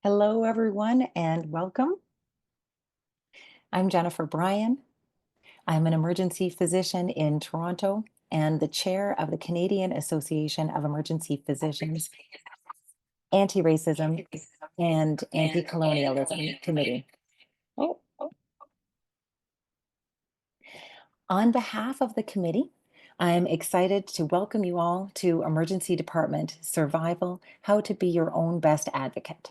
Hello, everyone, and welcome. I'm Jennifer Bryan. I'm an emergency physician in Toronto and the chair of the Canadian Association of Emergency Physicians Antiracism and Anticolonialism Committee. Oh, on behalf of the committee, I'm excited to welcome you all to Emergency Department Survival: How to Be Your Own Best Advocate.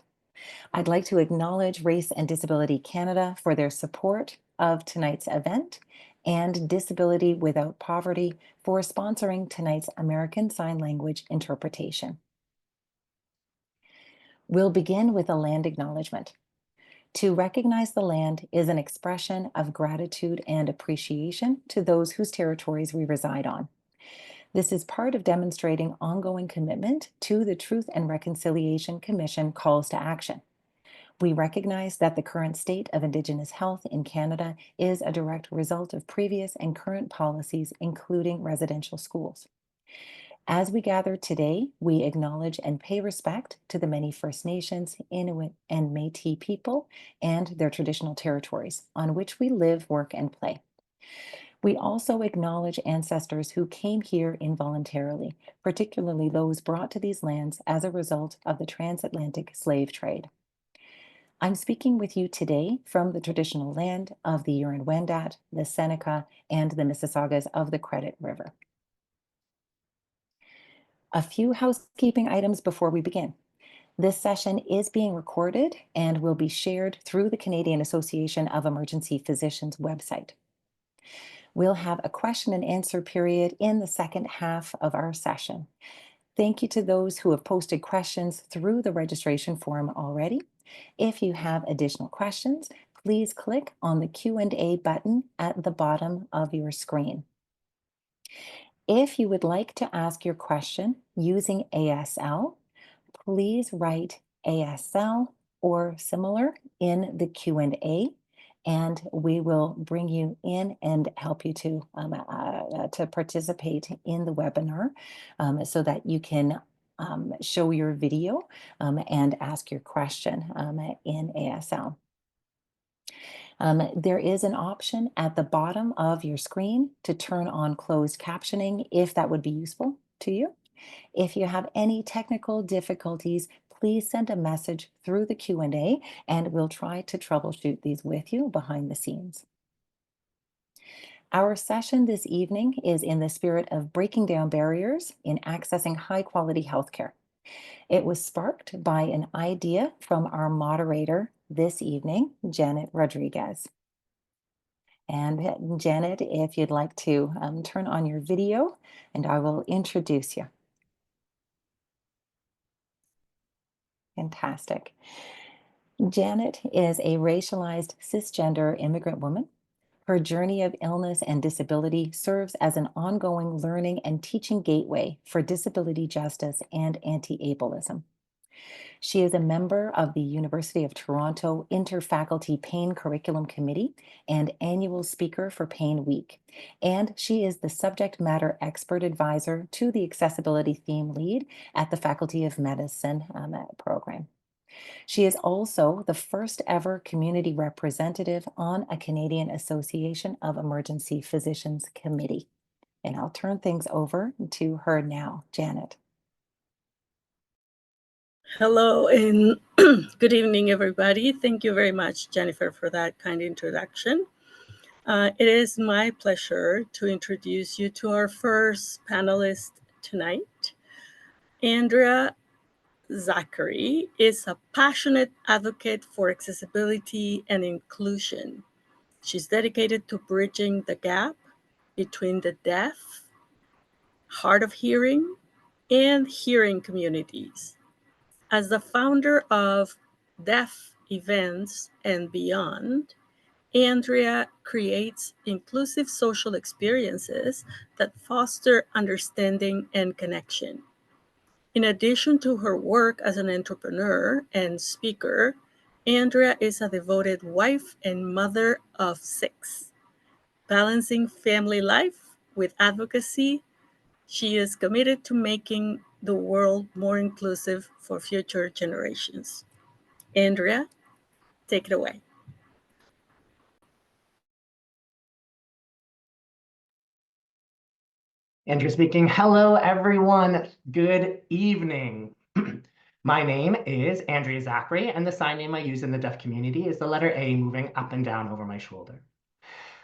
I'd like to acknowledge Race and Disability Canada for their support of tonight's event and Disability Without Poverty for sponsoring tonight's American Sign Language interpretation. We'll begin with a land acknowledgement. To recognize the land is an expression of gratitude and appreciation to those whose territories we reside on. This is part of demonstrating ongoing commitment to the Truth and Reconciliation Commission calls to action. We recognize that the current state of Indigenous health in Canada is a direct result of previous and current policies, including residential schools. As we gather today, we acknowledge and pay respect to the many First Nations, Inuit, and Métis people and their traditional territories on which we live, work, and play. We also acknowledge ancestors who came here involuntarily, particularly those brought to these lands as a result of the transatlantic slave trade. I'm speaking with you today from the traditional land of the Huron-Wendat, the Seneca, and the Mississaugas of the Credit River. A few housekeeping items before we begin. This session is being recorded and will be shared through the Canadian Association of Emergency Physicians website. We'll have a question and answer period in the second half of our session. Thank you to those who have posted questions through the registration form already. If you have additional questions, please click on the Q&A button at the bottom of your screen. If you would like to ask your question using ASL, please write ASL or similar in the Q&A, and we will bring you in and help you to participate in the webinar so that you can show your video and ask your question in ASL. There is an option at the bottom of your screen to turn on closed captioning if that would be useful to you. If you have any technical difficulties, please send a message through the Q&A and we'll try to troubleshoot these with you behind the scenes. Our session this evening is in the spirit of breaking down barriers in accessing high-quality healthcare. It was sparked by an idea from our moderator this evening, Janet Rodriguez. And Janet, if you'd like to turn on your video, and I will introduce you. Fantastic. Janet is a racialized cisgender immigrant woman. Her journey of illness and disability serves as an ongoing learning and teaching gateway for disability justice and anti-ableism. She is a member of the University of Toronto Interfaculty Pain Curriculum Committee and annual speaker for Pain Week. And she is the subject matter expert advisor to the accessibility theme lead at the Faculty of Medicine program. She is also the first ever community representative on a Canadian Association of Emergency Physicians Committee. And I'll turn things over to her now, Janet. Hello and good evening, everybody. Thank you very much, Jennifer, for that kind introduction. It is my pleasure to introduce you to our first panelist tonight. Andrea Zachary is a passionate advocate for accessibility and inclusion. She's dedicated to bridging the gap between the deaf, hard of hearing, and hearing communities. As the founder of Deaf Events and Beyond, Andrea creates inclusive social experiences that foster understanding and connection. In addition to her work as an entrepreneur and speaker, Andrea is a devoted wife and mother of 6. Balancing family life with advocacy, she is committed to making the world more inclusive for future generations. Andrea, take it away. Andrew speaking. Hello, everyone. Good evening. My name is Andrea Zachary, and the sign name I use in the deaf community is the letter A moving up and down over my shoulder.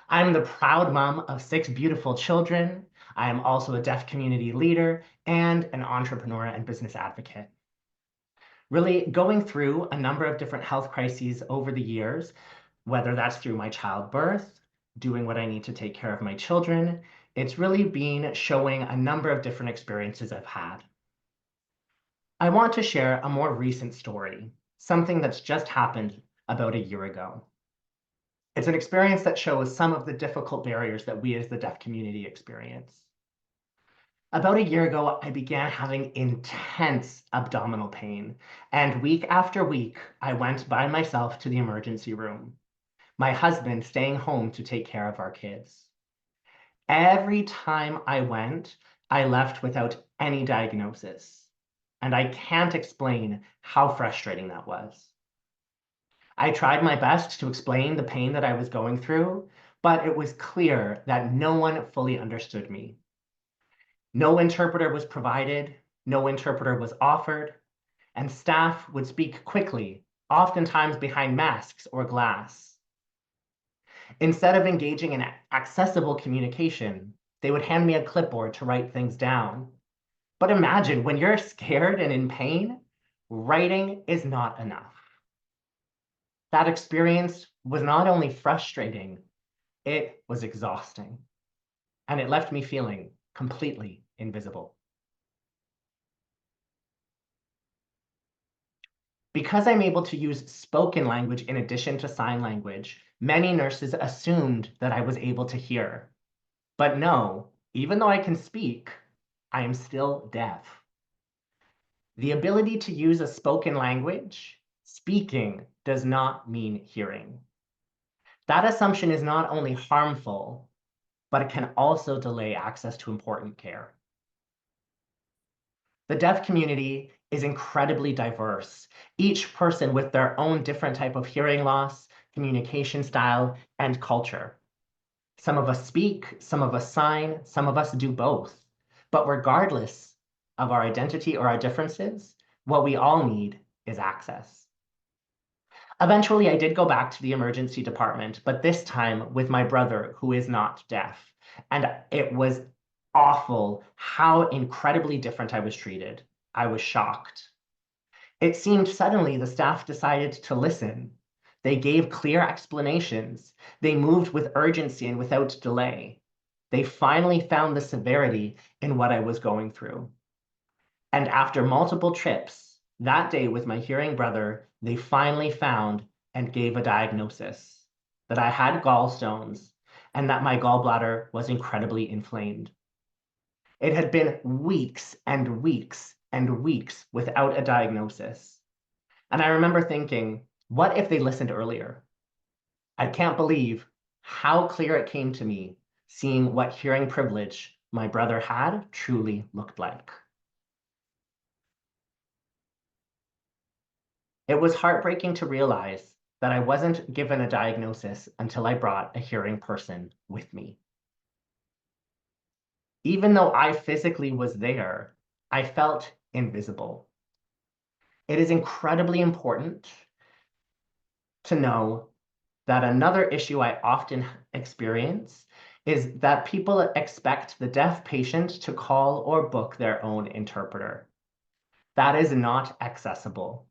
I'm the proud mom of 6 beautiful children. I am also a deaf community leader and an entrepreneur and business advocate. Really going through a number of different health crises over the years, whether that's through my childbirth, doing what I need to take care of my children, it's really been showing a number of different experiences I've had. I want to share a more recent story, something that's just happened about a year ago. It's an experience that shows some of the difficult barriers that we as the deaf community experience. About a year ago, I began having intense abdominal pain, and week after week, I went by myself to the emergency room, my husband staying home to take care of our kids. Every time I went, I left without any diagnosis, and I can't explain how frustrating that was. I tried my best to explain the pain that I was going through, but it was clear that no one fully understood me. No interpreter was provided, no interpreter was offered, and staff would speak quickly, oftentimes behind masks or glass. Instead of engaging in accessible communication, they would hand me a clipboard to write things down. But imagine when you're scared and in pain, writing is not enough. That experience was not only frustrating, it was exhausting. And it left me feeling completely invisible. Because I'm able to use spoken language in addition to sign language, many nurses assumed that I was able to hear. But no, even though I can speak, I am still deaf. The ability to use a spoken language, speaking does not mean hearing. That assumption is not only harmful, but it can also delay access to important care. The deaf community is incredibly diverse, each person with their own different type of hearing loss, communication style, and culture. Some of us speak, some of us sign, some of us do both. But regardless of our identity or our differences, what we all need is access. Eventually, I did go back to the emergency department, but this time with my brother, who is not deaf. And it was awful how incredibly different I was treated. I was shocked. It seemed suddenly the staff decided to listen. They gave clear explanations. They moved with urgency and without delay. They finally found the severity in what I was going through. And after multiple trips, that day with my hearing brother, they finally found and gave a diagnosis that I had gallstones and that my gallbladder was incredibly inflamed. It had been weeks and weeks and weeks without a diagnosis. And I remember thinking, what if they listened earlier? I can't believe how clear it came to me seeing what hearing privilege my brother had truly looked like. It was heartbreaking to realize that I wasn't given a diagnosis until I brought a hearing person with me. Even though I physically was there, I felt invisible. It is incredibly important to know that another issue I often experience is that people expect the deaf patient to call or book their own interpreter. That is not accessible.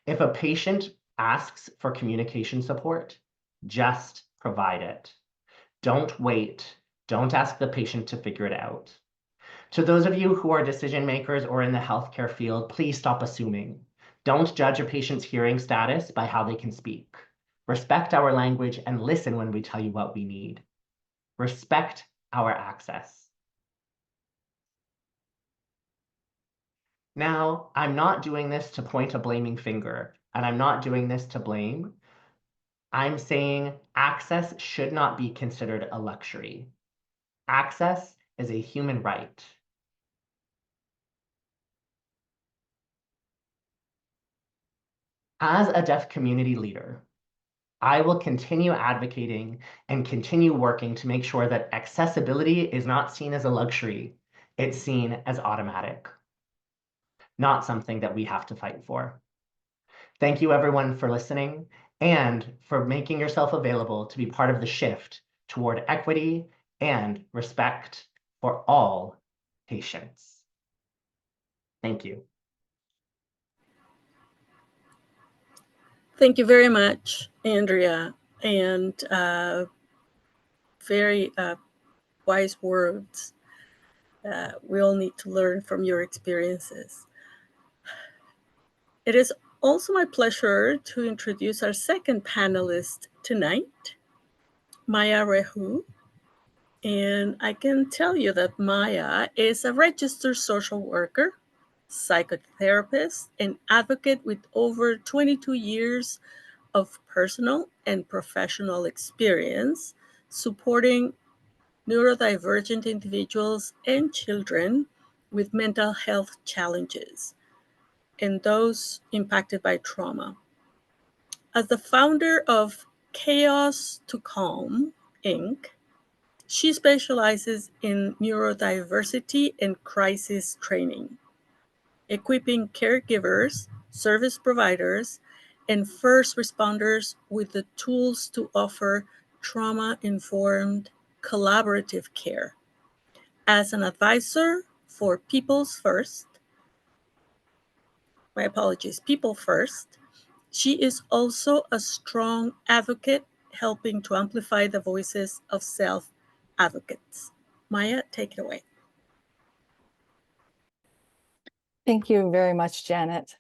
If a patient asks for communication support, just provide it. Don't wait. Don't ask the patient to figure it out. To those of you who are decision makers or in the healthcare field, please stop assuming. Don't judge a patient's hearing status by how they can speak. Respect our language and listen when we tell you what we need. Respect our access. Now, I'm not doing this to point a blaming finger, and I'm not doing this to blame. I'm saying access should not be considered a luxury. Access is a human right. As a deaf community leader, I will continue advocating and continue working to make sure that accessibility is not seen as a luxury, it's seen as automatic, not something that we have to fight for. Thank you everyone for listening and for making yourself available to be part of the shift toward equity and respect for all patients. Thank you. Thank you very much, Andrea, and very wise words. We all need to learn from your experiences. It is also my pleasure to introduce our second panelist tonight, Maya Rehu. And I can tell you that Maya is a registered social worker, psychotherapist, and advocate with over 22 years of personal and professional experience supporting neurodivergent individuals and children with mental health challenges and those impacted by trauma. As the founder of Chaos to Calm, Inc., she specializes in neurodiversity and crisis training, equipping caregivers, service providers, and first responders with the tools to offer trauma-informed collaborative care. As an advisor for People First, she is also a strong advocate helping to amplify the voices of self-advocates. Maya, take it away. Thank you very much, Janet.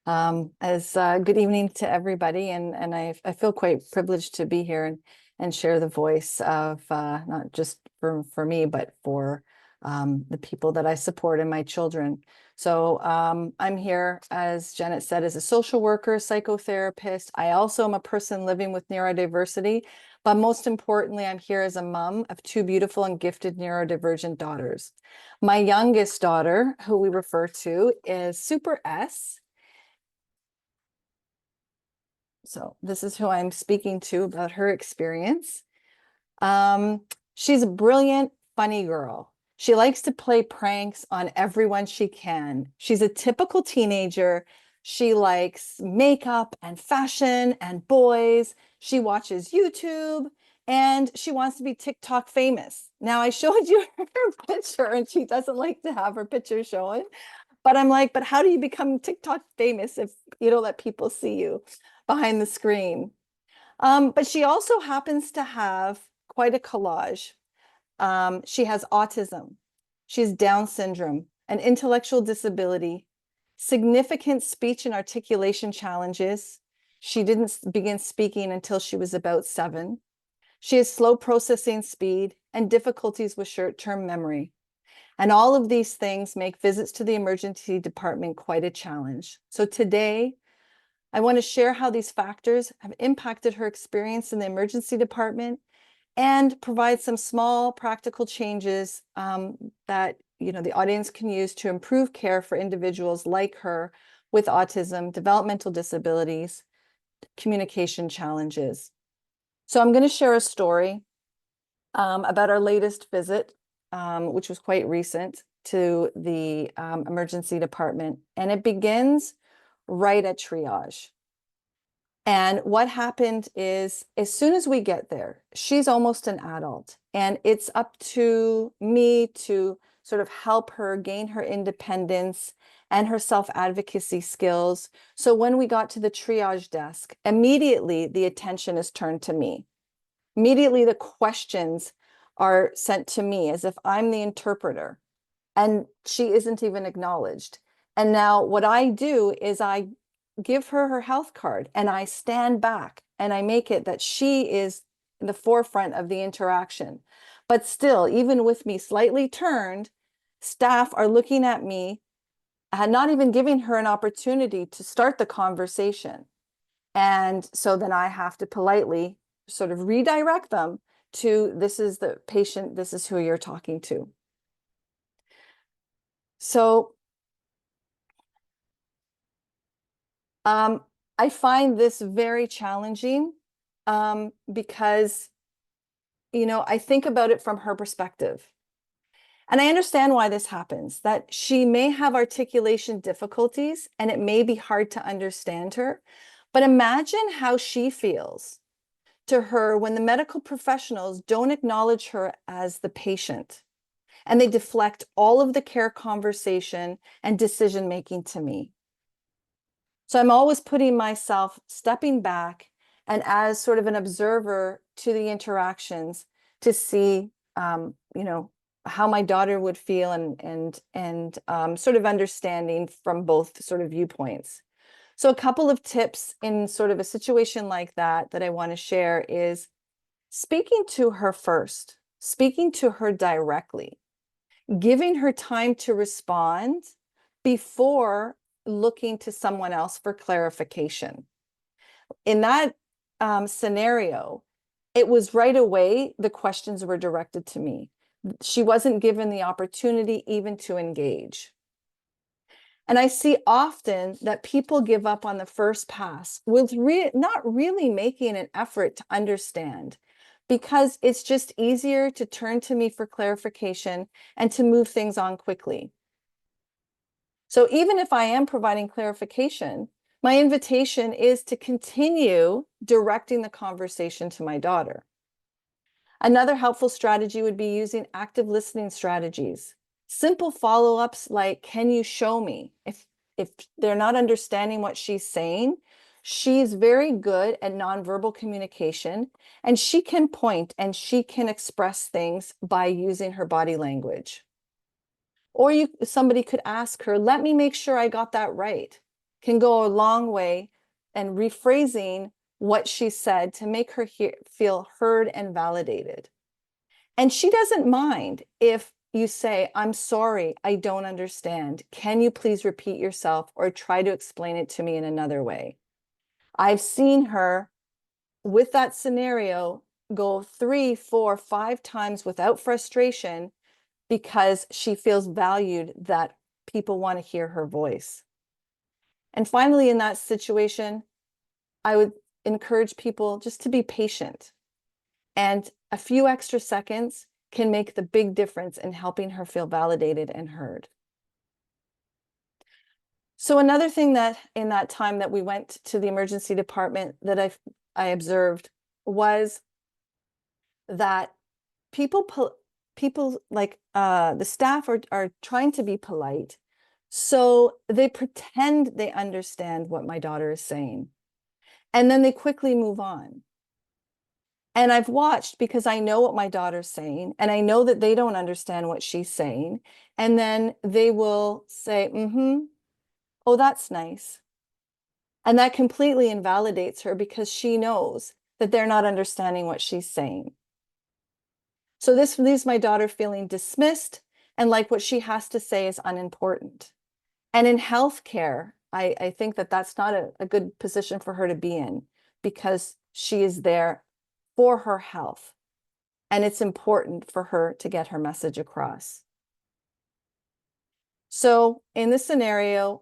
Good evening to everybody, and I feel quite privileged to be here and share the voice of not just for me, but for the people that I support and my children. So I'm here, as Janet said, as a social worker, psychotherapist. I also am a person living with neurodiversity, but most importantly, I'm here as a mom of two beautiful and gifted neurodivergent daughters. My youngest daughter, who we refer to, is Super S. So this is who I'm speaking to about her experience. She's a brilliant, funny girl. She likes to play pranks on everyone she can. She's a typical teenager. She likes makeup and fashion and boys. She watches YouTube and she wants to be TikTok famous. Now, I showed you her picture and she doesn't like to have her picture shown. But I'm like, but how do you become TikTok famous if you don't let people see you behind the screen? But she also happens to have quite a collage. She has autism. She has Down syndrome, an intellectual disability, significant speech and articulation challenges. She didn't begin speaking until she was about 7. She has slow processing speed and difficulties with short-term memory. And all of these things make visits to the emergency department quite a challenge. So today, I want to share how these factors have impacted her experience in the emergency department and provide some small practical changes that the audience can use to improve care for individuals like her with autism, developmental disabilities, communication challenges. So I'm going to share a story about our latest visit, which was quite recent, to the emergency department. And it begins right at triage. And what happened is, as soon as we get there, she's almost an adult. And it's up to me to sort of help her gain her independence and her self-advocacy skills. So when we got to the triage desk, immediately the attention is turned to me. Immediately the questions are sent to me as if I'm the interpreter, and she isn't even acknowledged. And now what I do is I give her her health card and I stand back and I make it that she is the forefront of the interaction. But still, even with me slightly turned, staff are looking at me and not even giving her an opportunity to start the conversation. And so then I have to politely sort of redirect them to, this is the patient, this is who you're talking to. So I find this very challenging because, I think about it from her perspective. And I understand why this happens, that she may have articulation difficulties and it may be hard to understand her. But imagine how she feels to her when the medical professionals don't acknowledge her as the patient and they deflect all of the care conversation and decision making to me. So I'm always putting myself, stepping back and as sort of an observer to the interactions to see, how my daughter would feel and sort of understanding from both sort of viewpoints. So a couple of tips in sort of a situation like that I want to share is speaking to her first, speaking to her directly, giving her time to respond before looking to someone else for clarification. In that scenario, it was right away, the questions were directed to me. She wasn't given the opportunity even to engage. And I see often that people give up on the first pass with not really making an effort to understand, because it's just easier to turn to me for clarification and to move things on quickly. So even if I am providing clarification, my invitation is to continue directing the conversation to my daughter. Another helpful strategy would be using active listening strategies. Simple follow-ups like, can you show me? If they're not understanding what she's saying, she's very good at nonverbal communication, and she can point and she can express things by using her body language. Or somebody could ask her, let me make sure I got that right. Can go a long way, and rephrasing what she said to make her feel heard and validated. And she doesn't mind if you say, I'm sorry, I don't understand. Can you please repeat yourself or try to explain it to me in another way? I've seen her with that scenario go 3, 4, 5 times without frustration because she feels valued, that people want to hear her voice. And finally, in that situation, I would encourage people just to be patient. And a few extra seconds can make the big difference in helping her feel validated and heard. So another thing that in that time that we went to the emergency department that I observed was that people like the staff are trying to be polite. So they pretend they understand what my daughter is saying. And then they quickly move on. And I've watched, because I know what my daughter's saying, and I know that they don't understand what she's saying. And then they will say, oh, that's nice. And that completely invalidates her because she knows that they're not understanding what she's saying. So this leaves my daughter feeling dismissed and like what she has to say is unimportant. And in healthcare, I think that that's not a good position for her to be in, because she is there for her health. And it's important for her to get her message across. So in this scenario,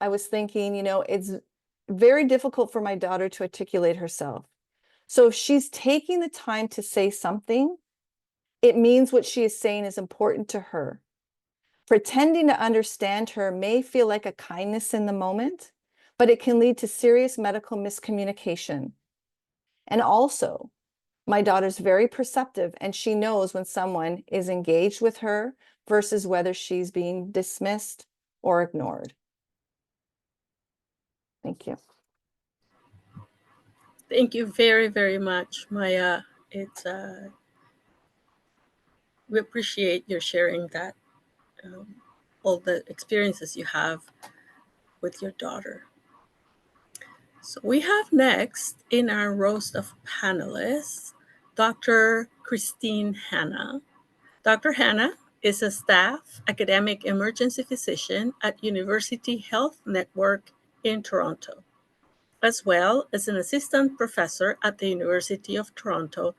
I was thinking, it's very difficult for my daughter to articulate herself. So if she's taking the time to say something, it means what she is saying is important to her. Pretending to understand her may feel like a kindness in the moment, but it can lead to serious medical miscommunication. And also, my daughter's very perceptive, and she knows when someone is engaged with her versus whether she's being dismissed or ignored. Thank you. Thank you very, very much, Maya. We appreciate your sharing that, all the experiences you have with your daughter. So we have next in our roast of panelists, Dr. Christine Hanna. Dr. Hanna is a staff academic emergency physician at University Health Network in Toronto, as well as an assistant professor at the University of Toronto,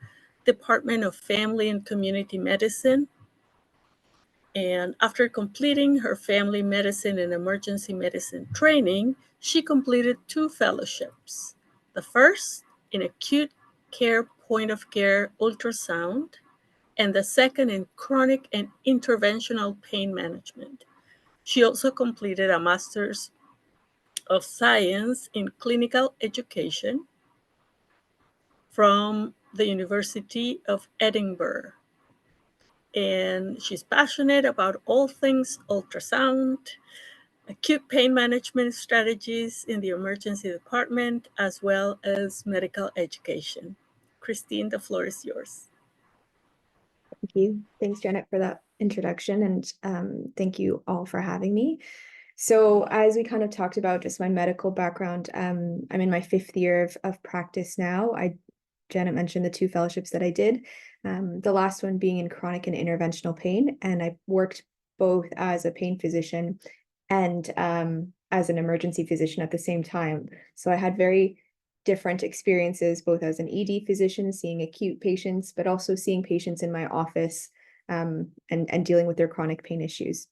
Department of Family and Community Medicine. And after completing her family medicine and emergency medicine training, she completed 2 fellowships. The first in acute care point of care ultrasound, and the second in chronic and interventional pain management. She also completed a Master's of Science in Clinical Education from the University of Edinburgh. And she's passionate about all things ultrasound, acute pain management strategies in the emergency department, as well as medical education. Christine, the floor is yours. Thank you. Thanks, Janet, for that introduction, and thank you all for having me. So as we kind of talked about just my medical background, I'm in my 5th year of practice now. Janet mentioned the 2 fellowships that I did, the last one being in chronic and interventional pain, and I worked both as a pain physician and as an emergency physician at the same time. So I had very different experiences, both as an ED physician, seeing acute patients, but also seeing patients in my office and dealing with their chronic pain issues.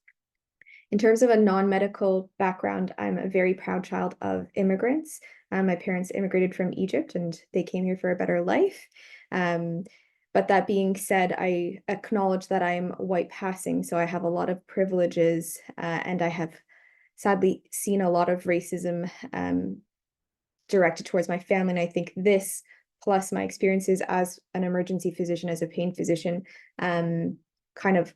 In terms of a non-medical background, I'm a very proud child of immigrants. My parents immigrated from Egypt and they came here for a better life. But that being said, I acknowledge that I'm white passing, so I have a lot of privileges, and I have sadly seen a lot of racism directed towards my family. And I think this, plus my experiences as an emergency physician, as a pain physician, kind of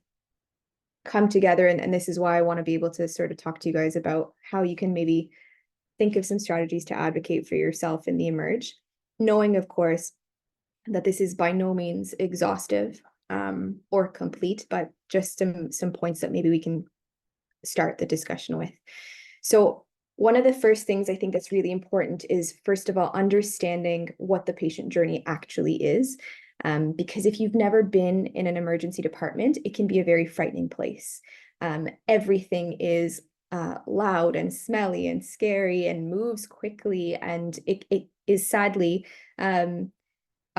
come together. And this is why I want to be able to sort of talk to you guys about how you can maybe think of some strategies to advocate for yourself in the emerge, knowing, of course, that this is by no means exhaustive or complete, but just some points that maybe we can start the discussion with. So one of the first things I think that's really important is, first of all, understanding what the patient journey actually is. Because if you've never been in an emergency department, it can be a very frightening place. Everything is loud and smelly and scary and moves quickly, and it is sadly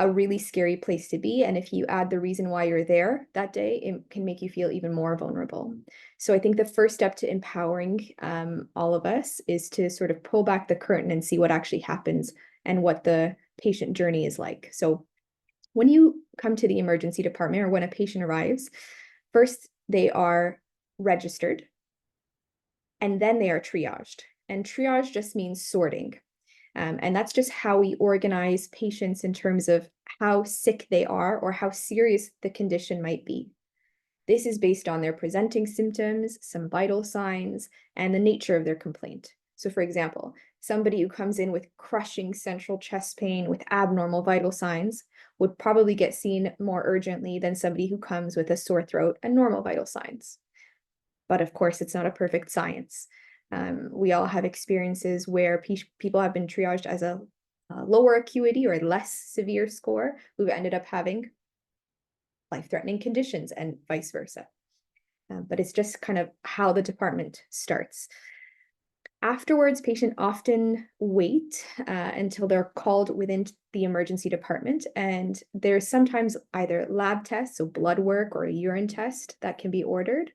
a really scary place to be. And if you add the reason why you're there that day, it can make you feel even more vulnerable. So I think the first step to empowering all of us is to sort of pull back the curtain and see what actually happens and what the patient journey is like. So when you come to the emergency department, or when a patient arrives, first they are registered and then they are triaged. And triage just means sorting. And that's just how we organize patients in terms of how sick they are or how serious the condition might be. This is based on their presenting symptoms, some vital signs, and the nature of their complaint. So for example, somebody who comes in with crushing central chest pain with abnormal vital signs would probably get seen more urgently than somebody who comes with a sore throat and normal vital signs. But of course, it's not a perfect science. We all have experiences where people have been triaged as a lower acuity or less severe score who've ended up having life-threatening conditions and vice versa. But it's just kind of how the department starts. Afterwards, patients often wait until they're called within the emergency department, and there's sometimes either lab tests, so blood work or a urine test that can be ordered,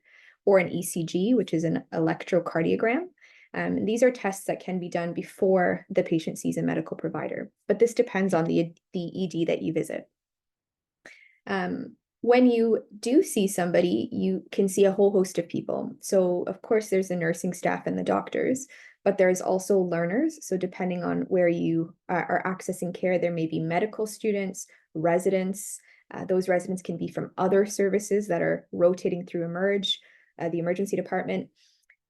or an ECG, which is an electrocardiogram. These are tests that can be done before the patient sees a medical provider, but this depends on the ED that you visit. When you do see somebody, you can see a whole host of people. So of course, there's the nursing staff and the doctors, but there's also learners. So depending on where you are accessing care, there may be medical students, residents. Those residents can be from other services that are rotating through Emerge, the emergency department.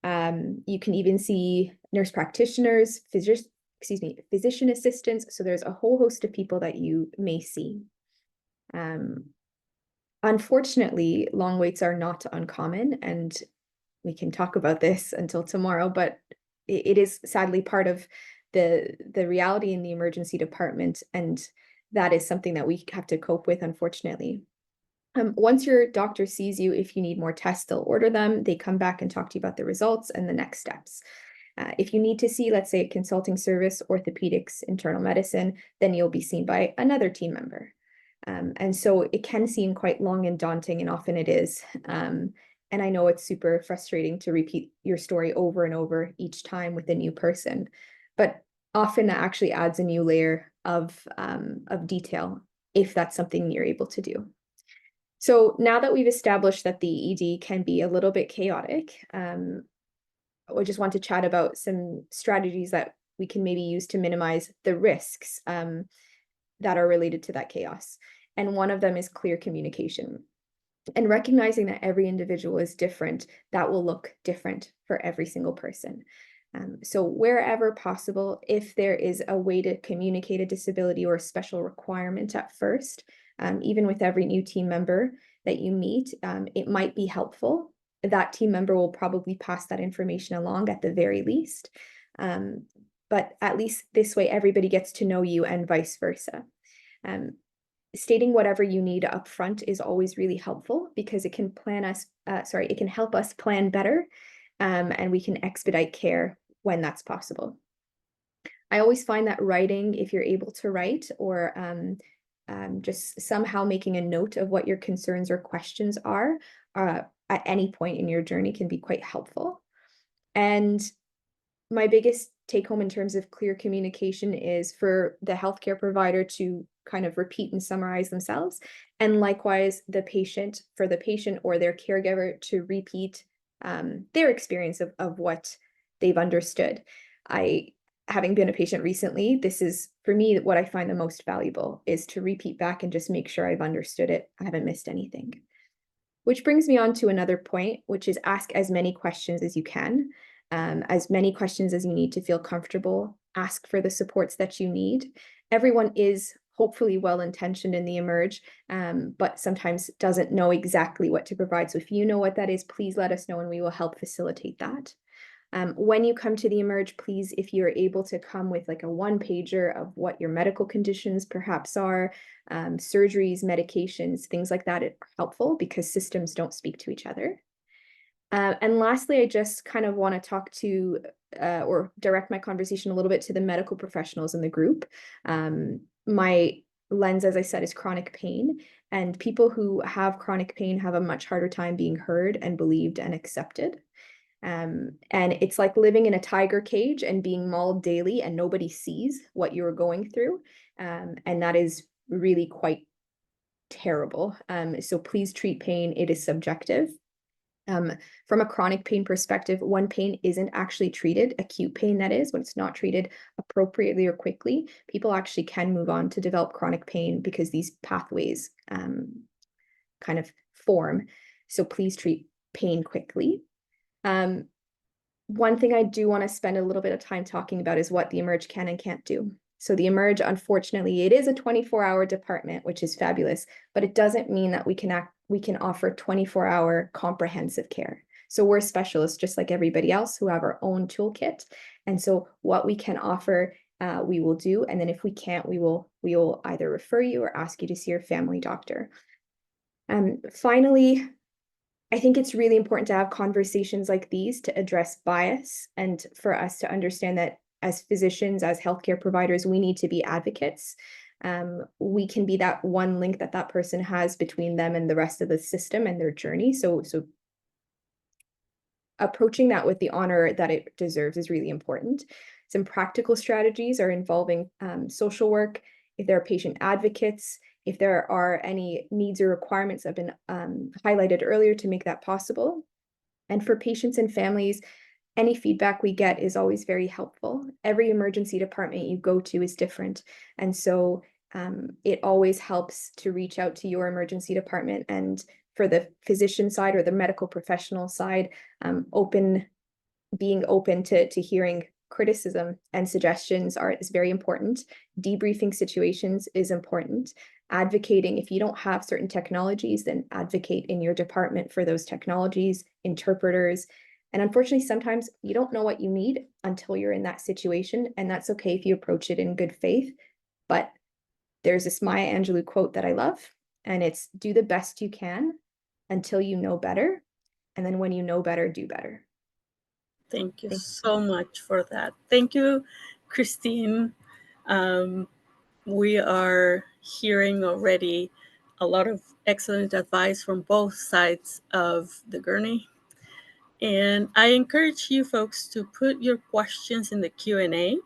You can even see nurse practitioners, physician assistants. So there's a whole host of people that you may see. Unfortunately, long waits are not uncommon, and we can talk about this until tomorrow, but it is sadly part of the reality in the emergency department, and that is something that we have to cope with, unfortunately. Once your doctor sees you, if you need more tests, they'll order them. They come back and talk to you about the results and the next steps. If you need to see, let's say, a consulting service, orthopedics, internal medicine, then you'll be seen by another team member. And so it can seem quite long and daunting, and often it is. And I know it's super frustrating to repeat your story over and over each time with a new person, but often that actually adds a new layer of detail if that's something you're able to do. So now that we've established that the ED can be a little bit chaotic, I just want to chat about some strategies that we can maybe use to minimize the risks that are related to that chaos. And one of them is clear communication. And recognizing that every individual is different, that will look different for every single person. So wherever possible, if there is a way to communicate a disability or a special requirement at first, even with every new team member that you meet, it might be helpful. That team member will probably pass that information along at the very least. But at least this way, everybody gets to know you and vice versa. Stating whatever you need up front is always really helpful because it can it can help us plan better, and we can expedite care when that's possible. I always find that writing, if you're able to write, or just somehow making a note of what your concerns or questions are at any point in your journey can be quite helpful. And my biggest take home in terms of clear communication is for the healthcare provider to kind of repeat and summarize themselves, and likewise for the patient or their caregiver to repeat their experience of what they've understood. Having been a patient recently, this is for me what I find the most valuable, is to repeat back and just make sure I've understood it, I haven't missed anything. Which brings me on to another point, which is ask as many questions as you can. As many questions as you need to feel comfortable. Ask for the supports that you need. Everyone is hopefully well-intentioned in the Emerge, but sometimes doesn't know exactly what to provide. So if you know what that is, please let us know and we will help facilitate that. When you come to the Emerge, please, if you're able to come with like a one-pager of what your medical conditions perhaps are, surgeries, medications, things like that, are helpful because systems don't speak to each other. And lastly, I just kind of want to talk to or direct my conversation a little bit to the medical professionals in the group. My lens, as I said, is chronic pain, and people who have chronic pain have a much harder time being heard and believed and accepted. And it's like living in a tiger cage and being mauled daily and nobody sees what you're going through. And that is really quite terrible. So please treat pain. It is subjective. From a chronic pain perspective, when pain isn't actually treated, acute pain that is, when it's not treated appropriately or quickly, people actually can move on to develop chronic pain because these pathways kind of form. So please treat pain quickly. One thing I do want to spend a little bit of time talking about is what the Emerge can and can't do. So the Emerge, unfortunately, it is a 24-hour department, which is fabulous, but it doesn't mean that we can offer 24-hour comprehensive care. So we're specialists just like everybody else who have our own toolkit. And so what we can offer, we will do. And then if we can't, we will either refer you or ask you to see your family doctor. Finally, I think it's really important to have conversations like these to address bias and for us to understand that as physicians, as healthcare providers, we need to be advocates. We can be that one link that person has between them and the rest of the system and their journey. So approaching that with the honor that it deserves is really important. Some practical strategies are involving social work, if there are patient advocates, if there are any needs or requirements that have been highlighted earlier to make that possible. And for patients and families, any feedback we get is always very helpful. Every emergency department you go to is different. And so it always helps to reach out to your emergency department, and for the physician side or the medical professional side, being open to hearing criticism and suggestions is very important. Debriefing situations is important. Advocating, if you don't have certain technologies, then advocate in your department for those technologies, interpreters. And unfortunately, sometimes you don't know what you need until you're in that situation, and that's okay if you approach it in good faith. But there's this Maya Angelou quote that I love, and it's do the best you can until you know better. And then when you know better, do better. Thank you so much for that. Thank you, Christine. We are hearing already a lot of excellent advice from both sides of the gurney. And I encourage you folks to put your questions in the Q&A.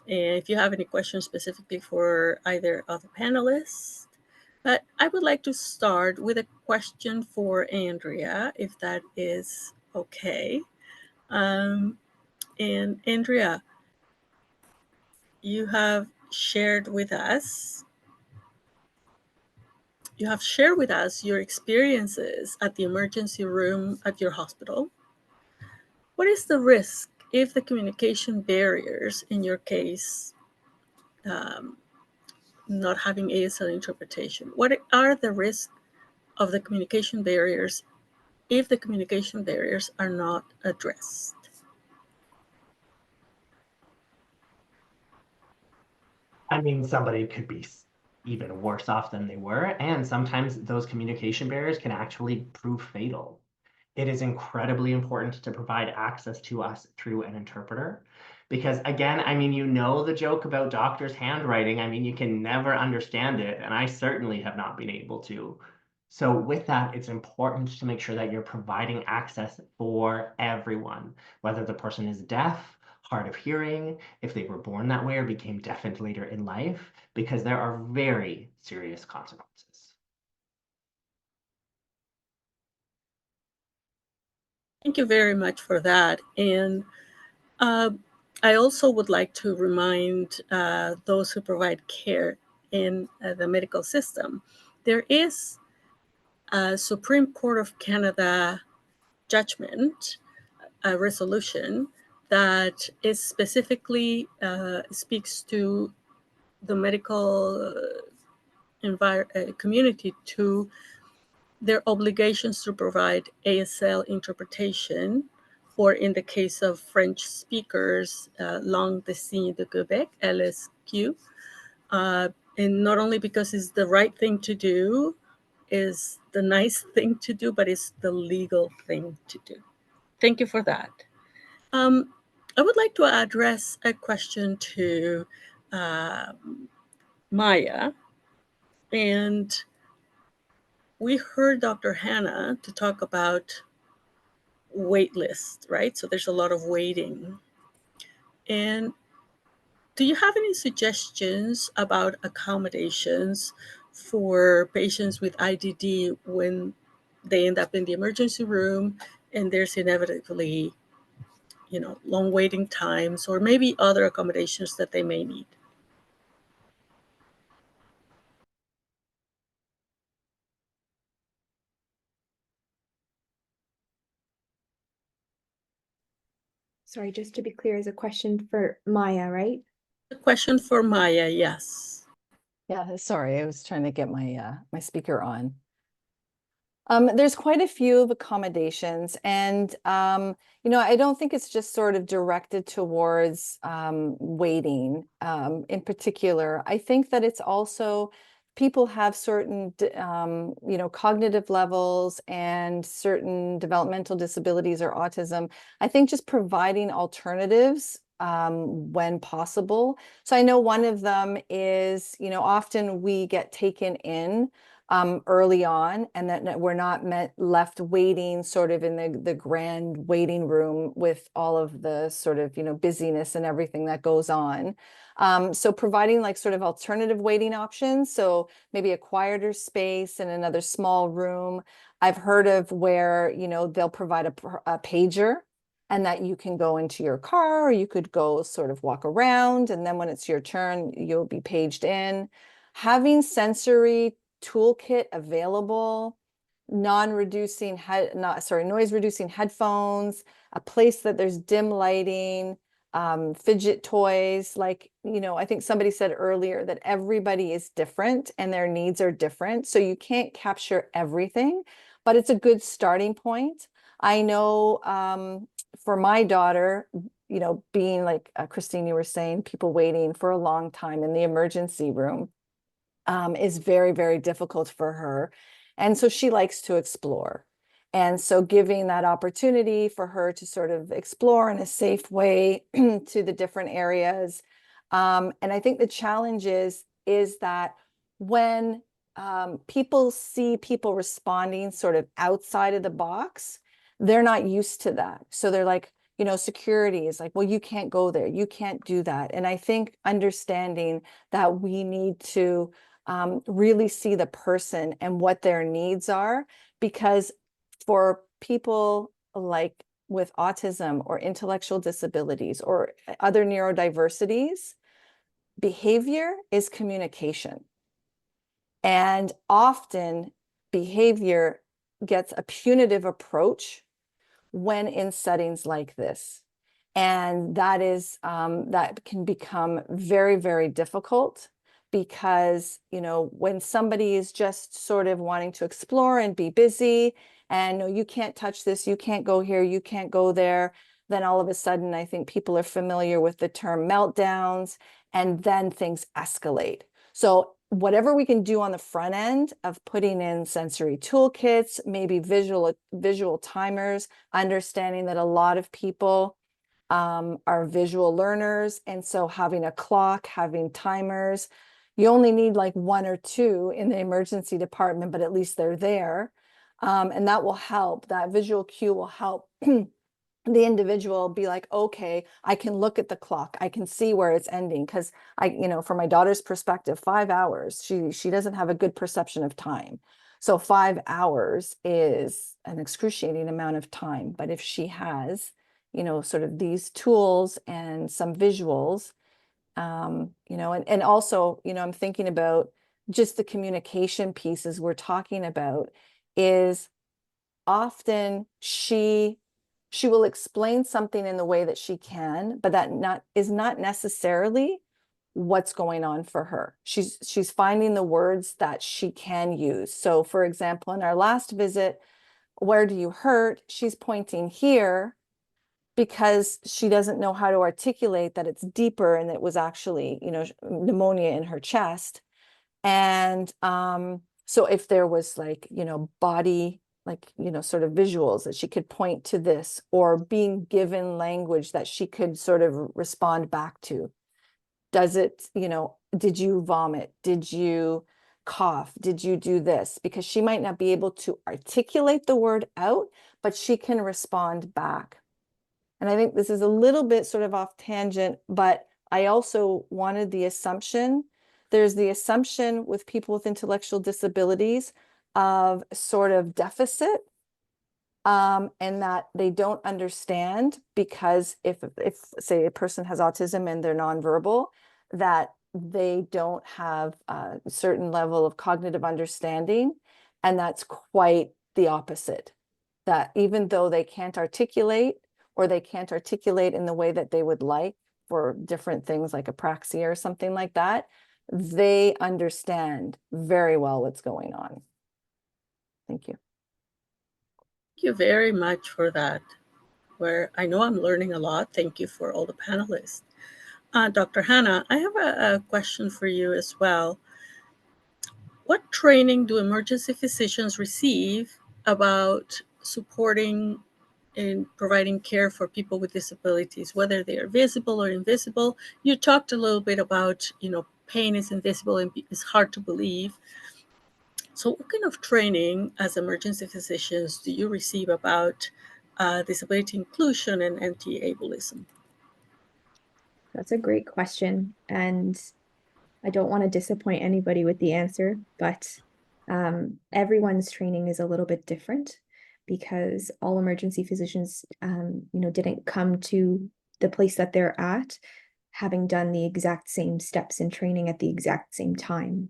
And if you have any questions specifically for either of the panelists, but I would like to start with a question for Andrea, if that is okay. And Andrea, you have shared with us your experiences at the emergency room at your hospital. What is the risk if the communication barriers, in your case, not having ASL interpretation? What are the risks of the communication barriers if the communication barriers are not addressed? I mean, somebody could be even worse off than they were, and sometimes those communication barriers can actually prove fatal. It is incredibly important to provide access to us through an interpreter. Because again, I mean, you know the joke about doctors' handwriting. I mean, you can never understand it, and I certainly have not been able to. So with that, it's important to make sure that you're providing access for everyone, whether the person is deaf, hard of hearing, if they were born that way or became deafened later in life, because there are very serious consequences. Thank you very much for that. And I also would like to remind those who provide care in the medical system, there is a Supreme Court of Canada judgment, a resolution that is specifically speaks to the medical community, to their obligations to provide ASL interpretation for, in the case of French speakers, Langue des Signes de Québec, LSQ. And not only because it's the right thing to do, is the nice thing to do, but it's the legal thing to do. Thank you for that. I would like to address a question to Maya. And we heard Dr. Hannah to talk about wait list, right? So there's a lot of waiting. And do you have any suggestions about accommodations for patients with IDD when they end up in the emergency room and there's inevitably, long waiting times, or maybe other accommodations that they may need? Sorry, just to be clear, is a question for Maya, right? A question for Maya, yes. Yeah, sorry, I was trying to get my my speaker on. There's quite a few of accommodations, and I don't think it's just sort of directed towards waiting in particular. I think that it's also people have certain cognitive levels and certain developmental disabilities or autism. I think just providing alternatives when possible. So I know one of them is, often we get taken in early on, and that we're not left waiting sort of in the grand waiting room with all of the sort of busyness and everything that goes on. So providing like sort of alternative waiting options, so maybe a quieter space in another small room. I've heard of where they'll provide a pager, and that you can go into your car, or you could go sort of walk around, and then when it's your turn, you'll be paged in. Having sensory toolkit available, noise reducing headphones, a place that there's dim lighting, fidget toys. Like, I think somebody said earlier that everybody is different and their needs are different. So you can't capture everything, but it's a good starting point. I know for my daughter, being like Christine, you were saying, people waiting for a long time in the emergency room is very, very difficult for her. And so she likes to explore. And so giving that opportunity for her to sort of explore in a safe way to the different areas. And I think the challenge is that when people see people responding sort of outside of the box, they're not used to that. So they're like, you know, security is like, well, you can't go there, you can't do that. And I think understanding that we need to really see the person and what their needs are, because for people like with autism or intellectual disabilities or other neurodiversities, behavior is communication. And often behavior gets a punitive approach when in settings like this. And that is, that can become very, very difficult because, you know, when somebody is just sort of wanting to explore and be busy and no, you can't touch this, you can't go here, you can't go there, then all of a sudden, I think people are familiar with the term meltdowns, and then things escalate. So whatever we can do on the front end of putting in sensory toolkits, maybe visual timers, understanding that a lot of people are visual learners. And so having a clock, having timers, you only need like 1 or 2 in the emergency department, but at least they're there. And that will help. That visual cue will help the individual be like, okay, I can look at the clock. I can see where it's ending. Because you know, from my daughter's perspective, 5 hours, she doesn't have a good perception of time. So 5 hours is an excruciating amount of time. But if she has, you know, sort of these tools and some visuals, you know, and also, you know, I'm thinking about just the communication pieces we're talking about is often she will explain something in the way that she can, but that is not necessarily what's going on for her. She's finding the words that she can use. So for example, in our last visit, where do you hurt? She's pointing here because she doesn't know how to articulate that it's deeper and it was actually, you know, pneumonia in her chest. And so if there was like, you know, body, like, you know, sort of visuals that she could point to this, or being given language that she could sort of respond back to. Does it, you know, did you vomit? Did you cough? Did you do this? Because she might not be able to articulate the word out, but she can respond back. And I think this is a little bit sort of off tangent, but I also wanted the assumption, there's the assumption with people with intellectual disabilities of sort of deficit, and that they don't understand, because if say a person has autism and they're nonverbal, that they don't have a certain level of cognitive understanding, and that's quite the opposite. That even though they can't articulate, or they can't articulate in the way that they would like for different things like apraxia or something like that, they understand very well what's going on. Thank you. Thank you very much for that, where I know I'm learning a lot. Thank you for all the panelists. Dr. Hannah, I have a question for you as well. What training do emergency physicians receive about supporting and providing care for people with disabilities, whether they are visible or invisible? You talked a little bit about, you know, pain is invisible and it's hard to believe. So what kind of training as emergency physicians do you receive about disability inclusion and anti-ableism? That's a great question. And I don't want to disappoint anybody with the answer, but everyone's training is a little bit different, because all emergency physicians, you know, didn't come to the place that they're at having done the exact same steps in training at the exact same time.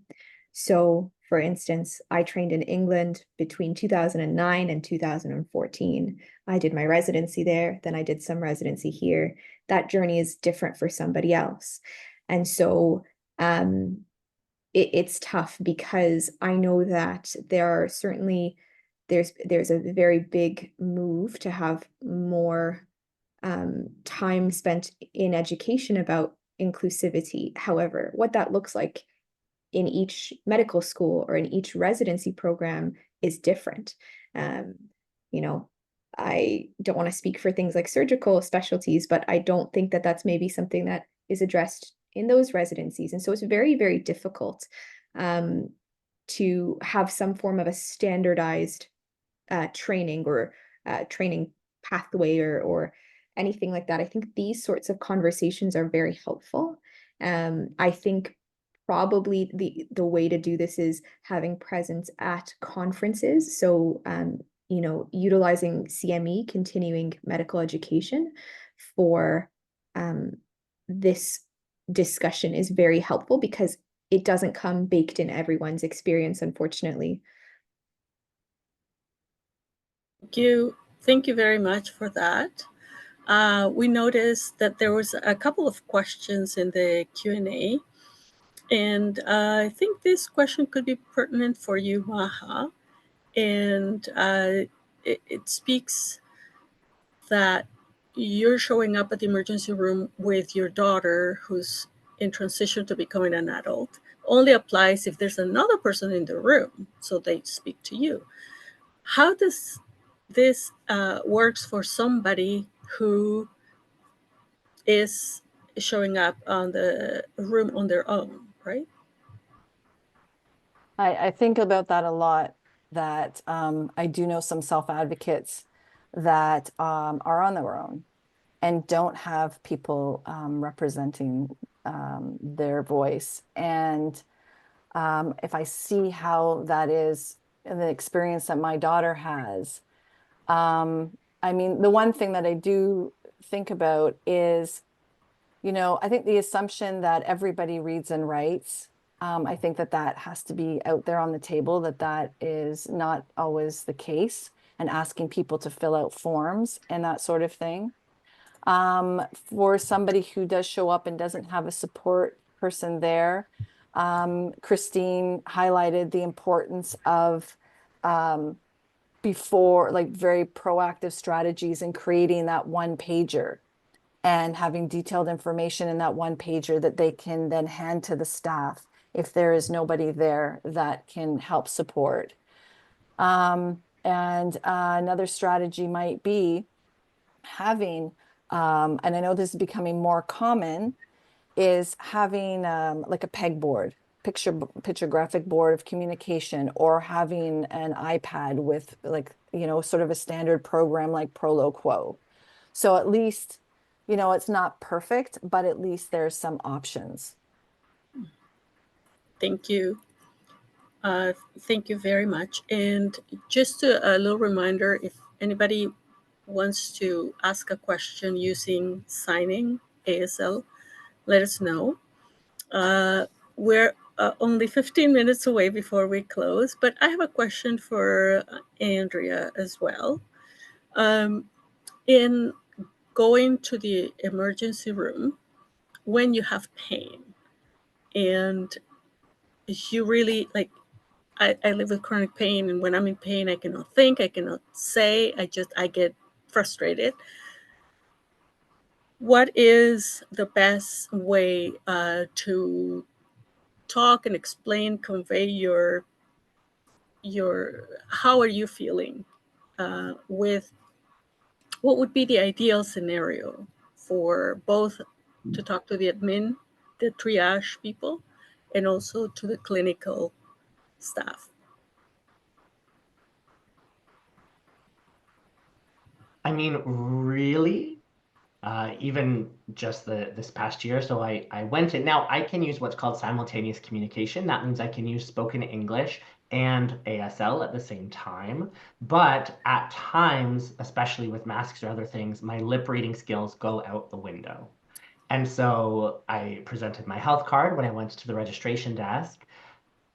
So, for instance, I trained in England between 2009 and 2014. I did my residency there, then I did some residency here. That journey is different for somebody else. And so it's tough, because I know that there are certainly, there's a very big move to have more time spent in education about inclusivity. However, what that looks like in each medical school or in each residency program is different. You know, I don't want to speak for things like surgical specialties, but I don't think that that's maybe something that is addressed in those residencies. And so it's very, very difficult. to have some form of a standardized training or training pathway or anything like that. I think these sorts of conversations are very helpful. I think probably the way to do this is having presence at conferences. So utilizing CME, continuing medical education, for this discussion is very helpful because it doesn't come baked in everyone's experience, unfortunately. Thank you very much for that. We noticed that there was a couple of questions in the Q&A, and I think this question could be pertinent for you, Maha. And it speaks that you're showing up at the emergency room with your daughter who's in transition to becoming an adult. Only applies if there's another person in the room, so they speak to you. How does this works for somebody who is showing up on the room on their own, right? I think about that a lot, that I do know some self-advocates that are on their own and don't have people representing their voice. And if I see how that is in the experience that my daughter has, I mean, the one thing that I do think about is, I think the assumption that everybody reads and writes, I think that has to be out there on the table, that is not always the case, and asking people to fill out forms and that sort of thing. For somebody who does show up and doesn't have a support person there, Christine highlighted the importance of before, like, very proactive strategies in creating that one pager and having detailed information in that one pager that they can then hand to the staff if there is nobody there that can help support. And another strategy might be having, and I know this is becoming more common, is having like a pegboard, picture graphic board of communication, or having an iPad with, like, sort of a standard program like Proloquo. So at least, it's not perfect, but at least there's some options. Thank you. Thank you very much. And just a little reminder, if anybody wants to ask a question using signing ASL, let us know. We're only 15 minutes away before we close, but I have a question for Andrea as well. In going to the emergency room when you have pain, and you really, like, I live with chronic pain, and when I'm in pain, I cannot think, I cannot say, I get frustrated. What is the best way to talk and explain, convey your how are you feeling with what would be the ideal scenario for both to talk to the admin, the triage people, and also to the clinical staff? I mean, really, even just this past year. So I went in. Now I can use what's called simultaneous communication. That means I can use spoken English and ASL at the same time. But at times, especially with masks or other things, my lip reading skills go out the window. And so I presented my health card when I went to the registration desk.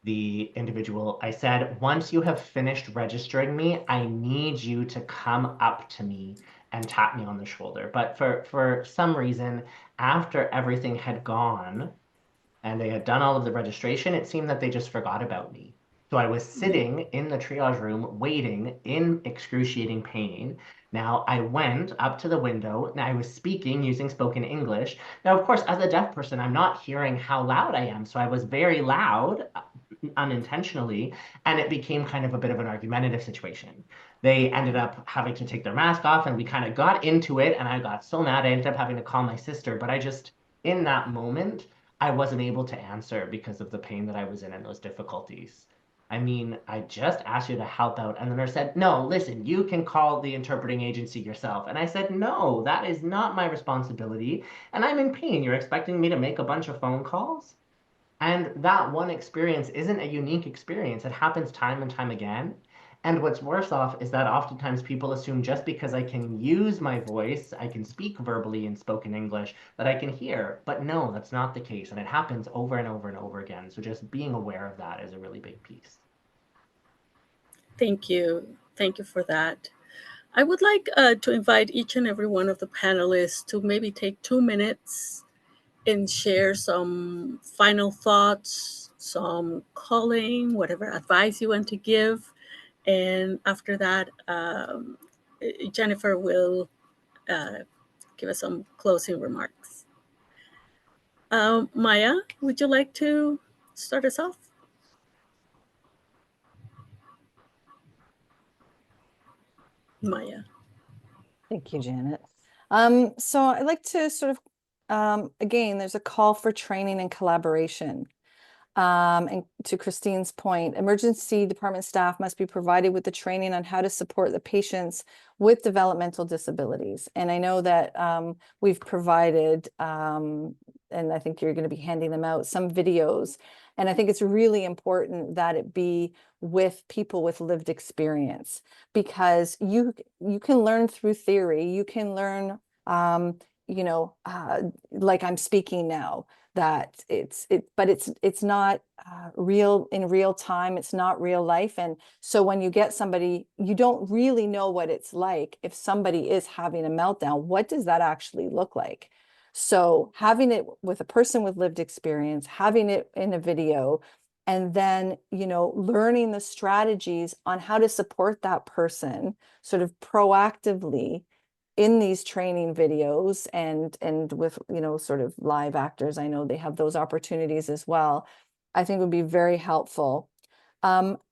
The individual, I said, once you have finished registering me, I need you to come up to me and tap me on the shoulder. But for some reason, after everything had gone and they had done all of the registration, it seemed that they just forgot about me. So I was sitting in the triage room waiting in excruciating pain. Now I went up to the window and I was speaking using spoken English. Now, of course, as a deaf person, I'm not hearing how loud I am. So I was very loud unintentionally, and it became kind of a bit of an argumentative situation. They ended up having to take their mask off, and we kind of got into it, and I got so mad I ended up having to call my sister. But I just, in that moment, I wasn't able to answer because of the pain that I was in and those difficulties. I mean, I just asked you to help out. And the nurse said, no, listen, you can call the interpreting agency yourself. And I said, no, that is not my responsibility. And I'm in pain. You're expecting me to make a bunch of phone calls? And that one experience isn't a unique experience. It happens time and time again. And what's worse off is that oftentimes people assume just because I can use my voice, I can speak verbally in spoken English, that I can hear. But no, that's not the case. And it happens over and over and over again. So just being aware of that is a really big piece. Thank you. Thank you for that. I would like to invite each and every one of the panelists to maybe take 2 minutes and share some final thoughts, some calling, whatever advice you want to give. And after that, Jennifer will give us some closing remarks. Maya, would you like to start us off? Maya. Thank you, Janet. So I'd like to sort of, again, there's a call for training and collaboration. And to Christine's point, emergency department staff must be provided with the training on how to support the patients with developmental disabilities. And I know that we've provided, and I think you're going to be handing them out, some videos. And I think it's really important that it be with people with lived experience, because you can learn through theory, you can learn, like I'm speaking now, that but it's not real in real time. It's not real life. And so when you get somebody, you don't really know what it's like if somebody is having a meltdown. What does that actually look like? So having it with a person with lived experience, having it in a video, and then, learning the strategies on how to support that person sort of proactively in these training videos, and with, sort of live actors. I know they have those opportunities as well. I think would be very helpful.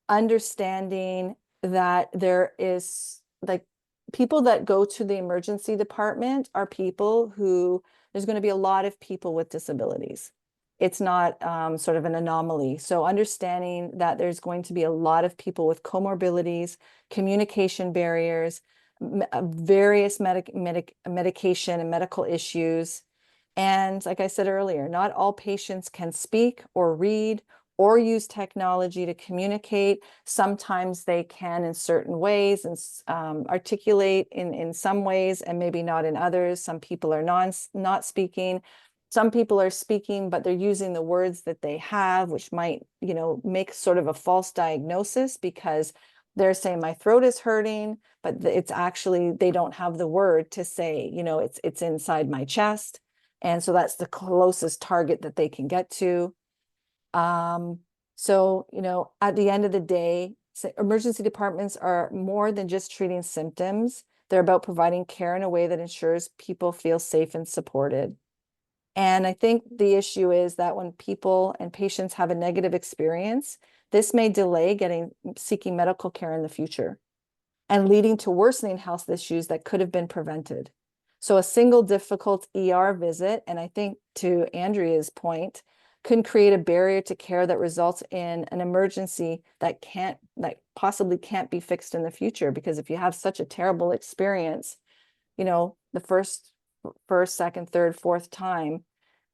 Understanding that there is, like, people that go to the emergency department are people who, there's going to be a lot of people with disabilities. It's not sort of an anomaly. So understanding that there's going to be a lot of people with comorbidities, communication barriers, various medication and medical issues. And like I said earlier, not all patients can speak or read or use technology to communicate. Sometimes they can in certain ways, and articulate in some ways and maybe not in others. Some people are not speaking. Some people are speaking, but they're using the words that they have, which might, make sort of a false diagnosis, because they're saying my throat is hurting, but it's actually, they don't have the word to say, it's inside my chest. And so that's the closest target that they can get to. So, at the end of the day, emergency departments are more than just treating symptoms. They're about providing care in a way that ensures people feel safe and supported. And I think the issue is that when people and patients have a negative experience, this may delay seeking medical care in the future, and leading to worsening health issues that could have been prevented. So a single difficult ER visit, and I think to Andrea's point, can create a barrier to care that results in an emergency that possibly can't be fixed in the future. Because if you have such a terrible experience, the first, second, third, fourth time,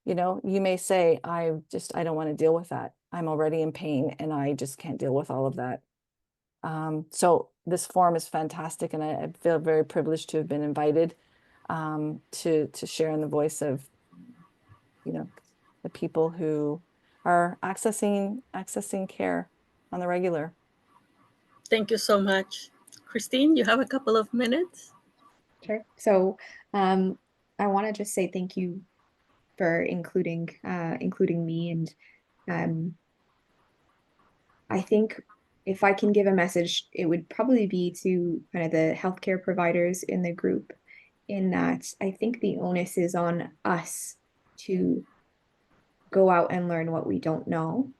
you may say, I don't want to deal with that. I'm already in pain and I just can't deal with all of that. So this forum is fantastic, and I feel very privileged to have been invited to share in the voice of, the people who are accessing care on the regular. Thank you so much. Christine, you have a couple of minutes. Sure. So I want to just say thank you for including me. And I think if I can give a message, it would probably be to kind of the healthcare providers in the group, in that I think the onus is on us to go out and learn what we don't know.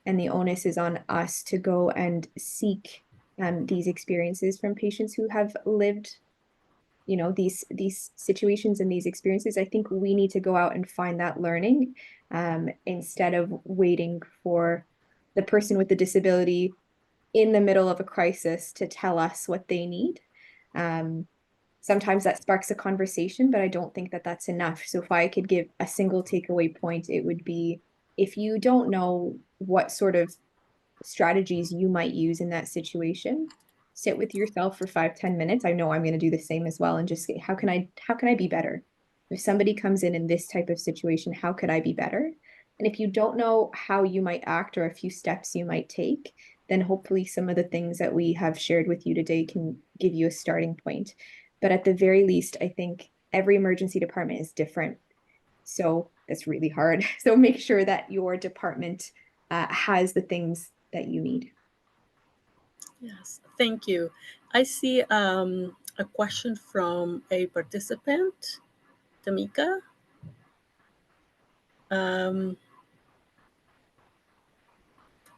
And the onus is on us to go and seek these experiences from patients who have lived, these situations and these experiences. I think we need to go out and find that learning, instead of waiting for the person with the disability in the middle of a crisis to tell us what they need. Sometimes that sparks a conversation, but I don't think that that's enough. So if I could give a single takeaway point, it would be, if you don't know what sort of strategies you might use in that situation, sit with yourself for 5-10 minutes. I know I'm going to do the same as well, and just say, how can I be better? If somebody comes in this type of situation, how could I be better? And if you don't know how you might act or a few steps you might take, then hopefully some of the things that we have shared with you today can give you a starting point. But at the very least, I think every emergency department is different. So that's really hard. So make sure that your department has the things that you need. Yes, thank you. I see a question from a participant, Tamika.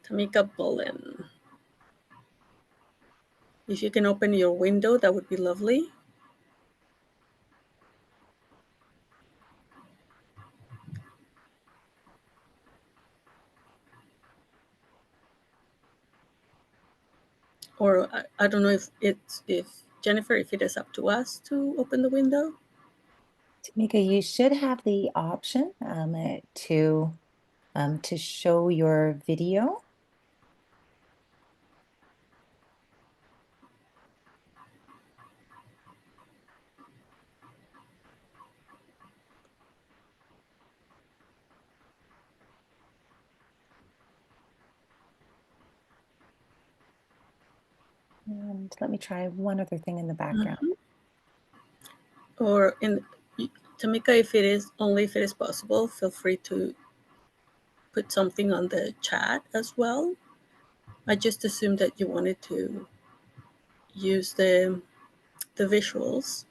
Tamika Bullen. If you can open your window, that would be lovely. Or I don't know if Jennifer, if it is up to us to open the window. Tamika, you should have the option to show your video. And let me try one other thing in the background. Or Tamika, if it is possible, feel free to put something on the chat as well. I just assumed that you wanted to use the visuals.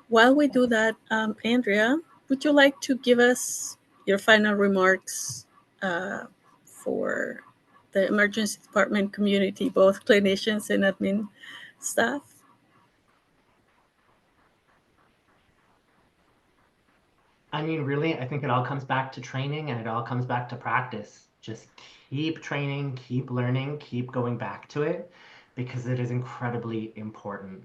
While we do that, Andrea, would you like to give us your final remarks for the emergency department community, both clinicians and admin staff? I mean, really, I think it all comes back to training and it all comes back to practice. Just keep training, keep learning, keep going back to it because it is incredibly important.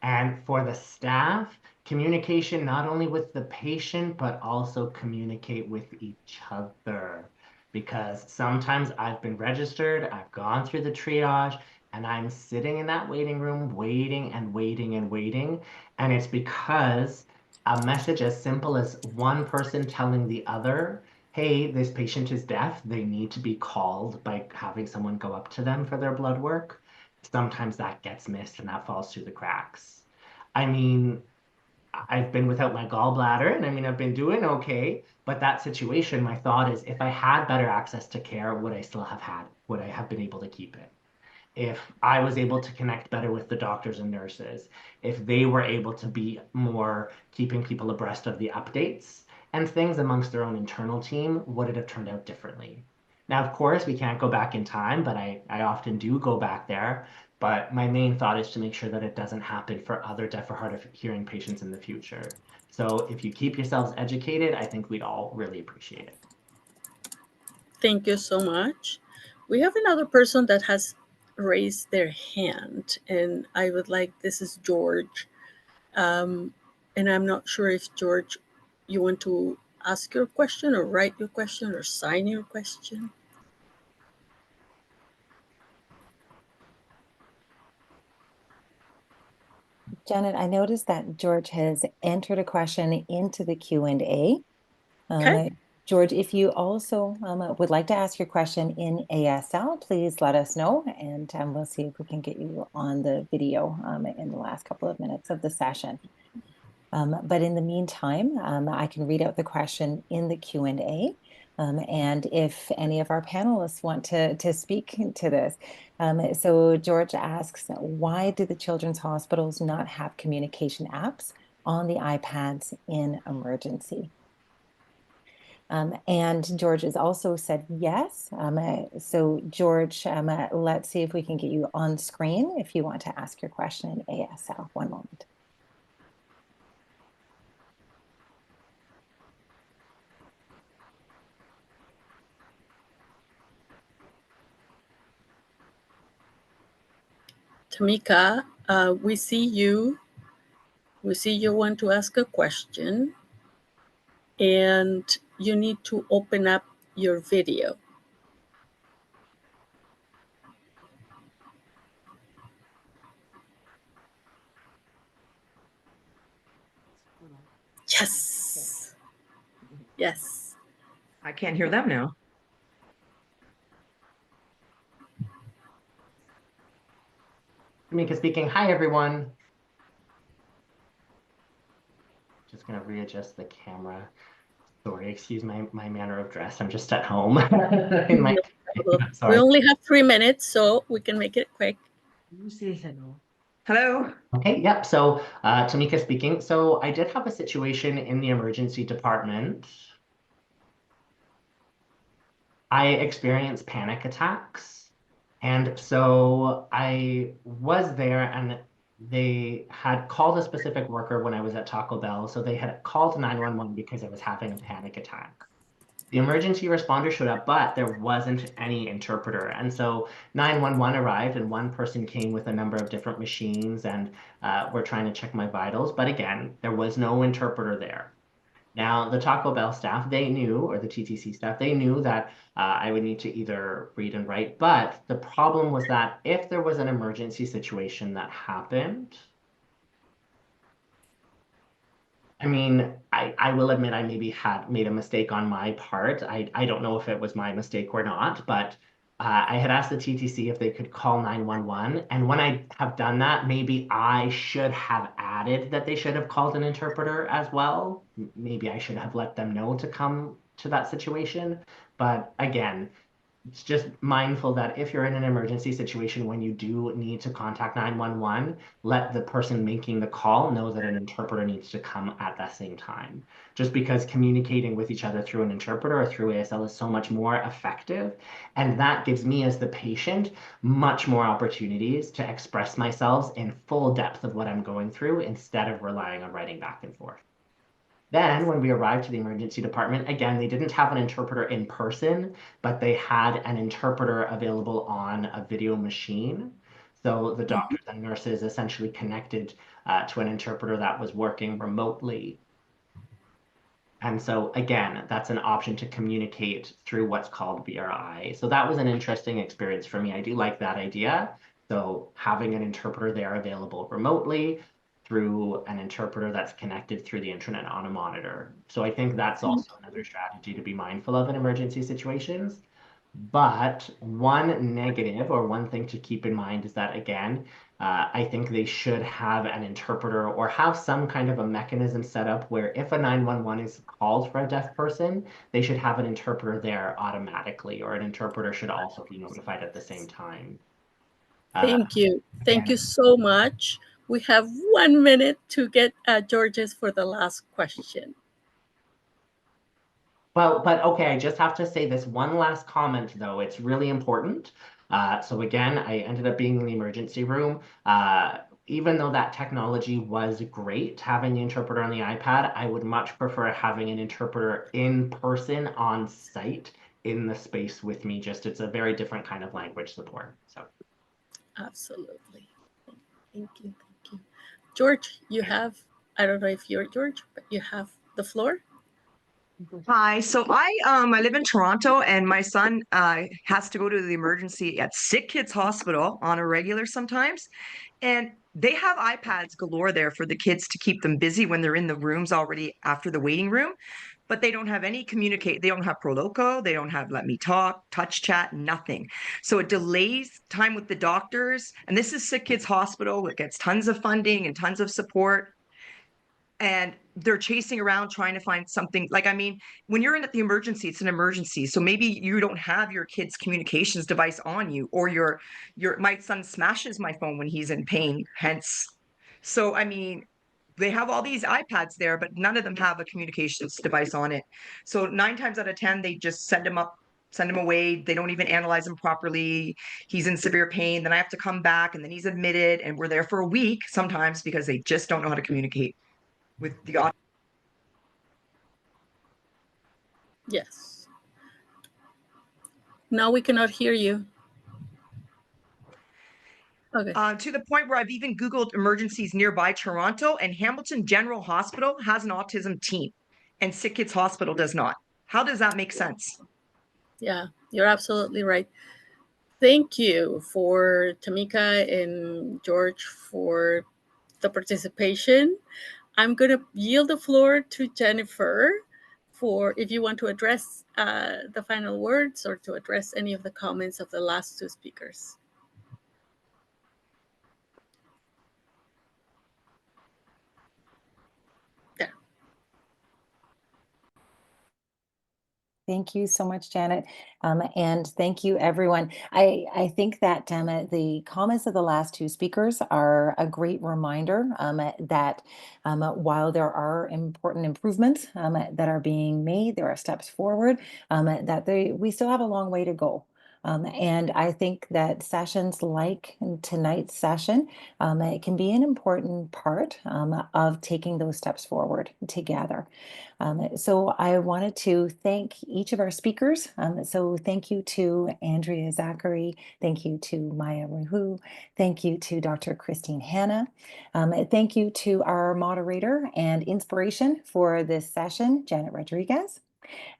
And for the staff, communication not only with the patient, but also communicate with each other. Because sometimes I've been registered, I've gone through the triage, and I'm sitting in that waiting room waiting and waiting and waiting. And it's because a message as simple as one person telling the other, hey, this patient is deaf, they need to be called by having someone go up to them for their blood work. Sometimes that gets missed and that falls through the cracks. I mean, I've been without my gallbladder and I mean, I've been doing okay, but that situation, my thought is if I had better access to care, would I have been able to keep it? If I was able to connect better with the doctors and nurses, if they were able to be more keeping people abreast of the updates and things amongst their own internal team, would it have turned out differently? Now, of course, we can't go back in time, but I often do go back there. But my main thought is to make sure that it doesn't happen for other deaf or hard of hearing patients in the future. So if you keep yourselves educated, I think we'd all really appreciate it. Thank you so much. We have another person that has raised their hand, and I would like, this is George. And I'm not sure if George, you want to ask your question or write your question or sign your question. Janet, I noticed that George has entered a question into the Q&A. Okay. George, if you also would like to ask your question in ASL, please let us know, and we'll see if we can get you on the video in the last couple of minutes of the session. But in the meantime, I can read out the question in the Q&A. And if any of our panelists want to speak to this. So George asks, why do the children's hospitals not have communication apps on the iPads in emergency? And George has also said yes. So George, let's see if we can get you on screen if you want to ask your question in ASL. One moment. Tamika, we see you. We see you want to ask a question, and you need to open up your video. Yes. Yes. I can't hear them now. Tamika speaking. Hi, everyone. Just going to readjust the camera. Sorry, excuse my manner of dress. I'm just at home. in my, We only have 3 minutes, so we can make it quick. Hello. Okay, yep. So Tamika speaking. So I did have a situation in the emergency department. I experienced panic attacks. And so I was there, and they had called a specific worker when I was at Taco Bell. So they had called 911 because I was having a panic attack. The emergency responder showed up, but there wasn't any interpreter. And so 911 arrived, and one person came with a number of different machines and were trying to check my vitals. But again, there was no interpreter there. Now, the Taco Bell staff, they knew, or the TTC staff, they knew that I would need to either read and write. But the problem was that if there was an emergency situation that happened, I mean, I will admit I maybe had made a mistake on my part. I don't know if it was my mistake or not, but I had asked the TTC if they could call 911. And when I have done that, maybe I should have added that they should have called an interpreter as well. Maybe I should have let them know to come to that situation. But again, it's just mindful that if you're in an emergency situation when you do need to contact 911, let the person making the call know that an interpreter needs to come at that same time. Just because communicating with each other through an interpreter or through ASL is so much more effective. And that gives me as the patient much more opportunities to express myself in full depth of what I'm going through instead of relying on writing back and forth. Then when we arrived to the emergency department, again, they didn't have an interpreter in person, but they had an interpreter available on a video machine. So the doctors and nurses essentially connected to an interpreter that was working remotely. And so again, that's an option to communicate through what's called VRI. So that was an interesting experience for me. I do like that idea. So having an interpreter there available remotely through an interpreter that's connected through the internet on a monitor. So I think that's also another strategy to be mindful of in emergency situations. But one negative or one thing to keep in mind is that, again, I think they should have an interpreter or have some kind of a mechanism set up where if a 911 is called for a deaf person, they should have an interpreter there automatically, or an interpreter should also be notified at the same time. Thank you. Thank you so much. We have 1 minute to get George's for the last question. Well, but okay, I just have to say this one last comment, though. It's really important. So again, I ended up being in the emergency room. Even though that technology was great, having the interpreter on the iPad, I would much prefer having an interpreter in person on site in the space with me. Just it's a very different kind of language support. So Absolutely. Thank you. Thank you. George, you have, I don't know if you're George, but you have the floor. Hi. So I live in Toronto, and my son has to go to the emergency at Sick Kids Hospital on a regular sometimes. And they have iPads galore there for the kids to keep them busy when they're in the rooms already after the waiting room. But they don't have any communicate. They don't have Proloco. They don't have Let Me Talk, Touch Chat, nothing. So it delays time with the doctors. And this is Sick Kids Hospital. It gets tons of funding and tons of support. And they're chasing around trying to find something. Like, I mean, when you're in at the emergency, it's an emergency. So maybe you don't have your kid's communications device on you, or my son smashes my phone when he's in pain, hence. So, I mean, they have all these iPads there, but none of them have a communications device on it. So 9 times out of 10, they just send him away. They don't even analyze him properly. He's in severe pain. Then I have to come back, and then he's admitted, and we're there for a week sometimes because they just don't know how to communicate with the. Yes. Now we cannot hear you. Okay. To the point where I've even Googled emergencies nearby Toronto, and Hamilton General Hospital has an autism team, and Sick Kids Hospital does not. How does that make sense? Yeah, you're absolutely right. Thank you for Tamika and George for the participation. I'm going to yield the floor to Jennifer for if you want to address the final words or to address any of the comments of the last two speakers. There. Thank you so much, Janet. And thank you, everyone. I think that the comments of the last two speakers are a great reminder that while there are important improvements that are being made, there are steps forward, that we still have a long way to go. And I think that sessions like tonight's session, it can be an important part of taking those steps forward together. So I wanted to thank each of our speakers. So thank you to Andrea Zachary. Thank you to Maya Rahu. Thank you to Dr. Christine Hanna. Thank you to our moderator and inspiration for this session, Janet Rodriguez.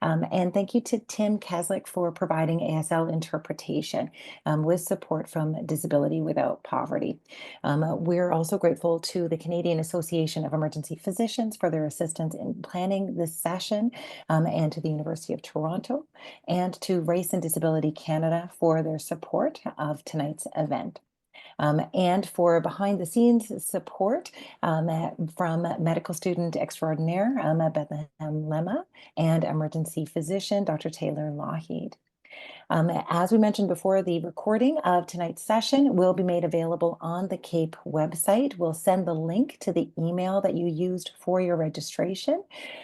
And thank you to Tim Keslick for providing ASL interpretation with support from Disability Without Poverty. We're also grateful to the Canadian Association of Emergency Physicians for their assistance in planning this session, and to the University of Toronto, and to Race and Disability Canada for their support of tonight's event. And for behind the scenes support from medical student extraordinaire Bethlehem Lemma and emergency physician Dr. Taylor Lougheed. As we mentioned before, the recording of tonight's session will be made available on the CAEP website. We'll send the link to the email that you used for your registration.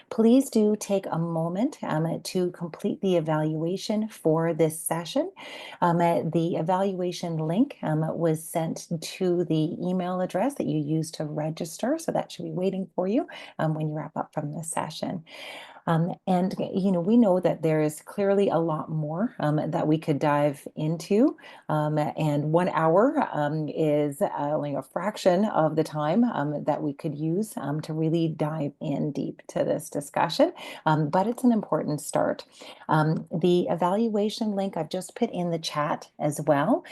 Please do take a moment to complete the evaluation for this session. The evaluation link was sent to the email address that you used to register, so that should be waiting for you when you wrap up from the session. And, we know that there is clearly a lot more that we could dive into. And 1 hour is only a fraction of the time that we could use to really dive in deep to this discussion. But it's an important start. The evaluation link I've just put in the chat as well.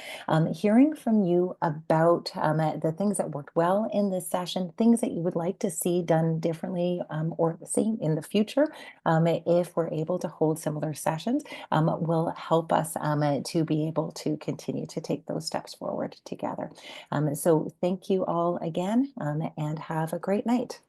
Hearing from you about the things that worked well in this session, things that you would like to see done differently or the same in the future. If we're able to hold similar sessions, will help us to be able to continue to take those steps forward together. So thank you all again, and have a great night.